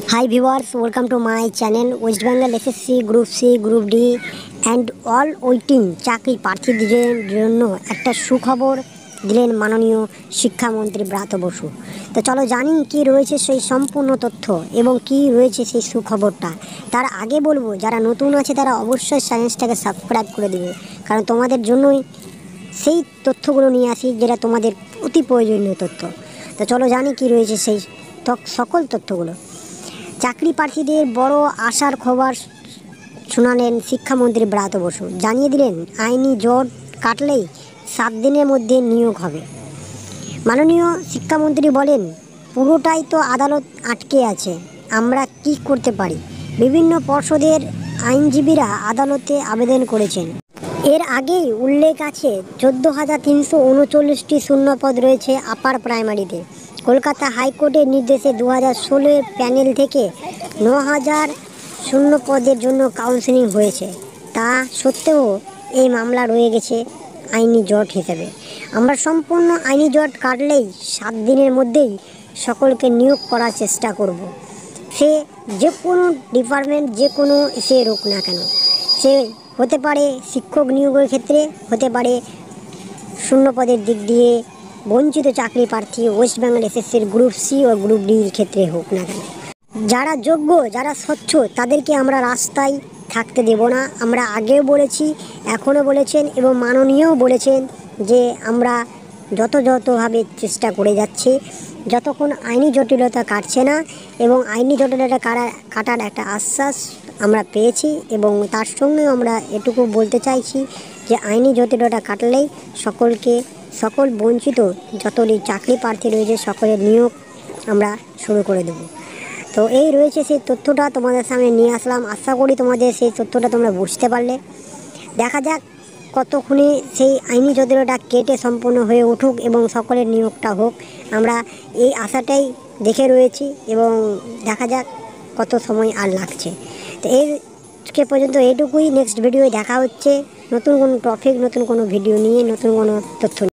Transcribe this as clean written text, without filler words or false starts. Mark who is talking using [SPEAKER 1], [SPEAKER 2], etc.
[SPEAKER 1] Hi viewers, welcome to my channel West Bengal SSC Group C, Group D and all waiting চাকরি প্রার্থীদের জন্য একটা সুখবর দিলেন মাননীয় শিক্ষামন্ত্রী ব্রাত্য বসু। তো চলো জানি কি রয়েছে সেই সম্পূর্ণ তথ্য এবং কি রয়েছে সেই সুখবরটা। তার আগে বলবো যারা নতুন আছে তারা অবশ্যই চ্যানেলটাকে সাবস্ক্রাইব করে দেবে, কারণ তোমাদের জন্যই সেই তথ্যগুলো নিয়ে আসি যেটা তোমাদের অতি প্রয়োজনীয় তথ্য। তো চলো জানি কি রয়েছে সেই সকল তথ্যগুলো। চাকরি প্রার্থীদের বড় আশার খবর শোনালেন শিক্ষামন্ত্রী ব্রাত্য বসু। জানিয়ে দিলেন আইনি জট কাটলেই 7 দিনের মধ্যে নিয়োগ হবে। মাননীয় শিক্ষামন্ত্রী বলেন, পুরোটাই তো আদালত আটকে আছে, আমরা কি করতে পারি। বিভিন্ন পর্ষদের আইনজীবীরা আদালতে আবেদন করেছেন। এর আগেই উল্লেখ আছে 14,339টি শূন্যপদ রয়েছে আপার প্রাইমারিতে। কলকাতা হাইকোর্টের নির্দেশে 2016 প্যানেল থেকে 9,000 শূন্য পদের জন্য কাউন্সেলিং হয়েছে। তা সত্ত্বেও এই মামলা রয়ে গেছে আইনি জট হিসেবে। আমরা সম্পূর্ণ আইনি জট কাটলেই 7 দিনের মধ্যেই সকলকে নিয়োগ করার চেষ্টা করব। সে যে কোনো ডিপার্টমেন্ট, যে কোনো সে হোক না কেন, সে হতে পারে শিক্ষক নিয়োগের ক্ষেত্রে, হতে পারে শূন্যপদের দিক দিয়ে বঞ্চিত চাকরি প্রার্থী ওয়েস্ট বেঙ্গল এসএসসির গ্রুপ সি ও গ্রুপ ডির ক্ষেত্রে হোক না কেন, যারা যোগ্য, যারা স্বচ্ছ, তাদেরকে আমরা রাস্তায় থাকতে দেব না। আমরা আগেও বলেছি, এখনও বলেছেন এবং মাননীয়ও বলেছেন যে আমরা যতভাবে চেষ্টা করে যাচ্ছি, যতক্ষণ আইনি জটিলতা কাটছে না, এবং আইনি জটিলতা কাটার একটা আশ্বাস আমরা পেয়েছি। এবং তার সঙ্গেও আমরা এটুকু বলতে চাইছি যে আইনি জটিলতা কাটলেই সকল বঞ্চিত যতটি চাকরি প্রার্থী রয়েছে সকলের নিয়োগ আমরা শুরু করে দেব। তো এই রয়েছে সেই তথ্যটা তোমাদের সামনে নিয়ে আসলাম। আশা করি তোমাদের সেই তথ্যটা তোমরা বুঝতে পারলে। দেখা যাক কতক্ষণে সেই আইনি জটিলতা কেটে সম্পূর্ণ হয়ে উঠুক এবং সকলের নিয়োগটা হোক। আমরা এই আশাটাই দেখে রয়েছি এবং দেখা যাক কত সময় আর লাগছে। তো এরকে পর্যন্ত এইটুকুই। নেক্সট ভিডিওয়ে দেখা হচ্ছে নতুন কোনো টপিক, নতুন কোনো ভিডিও নিয়ে, নতুন কোনো তথ্য।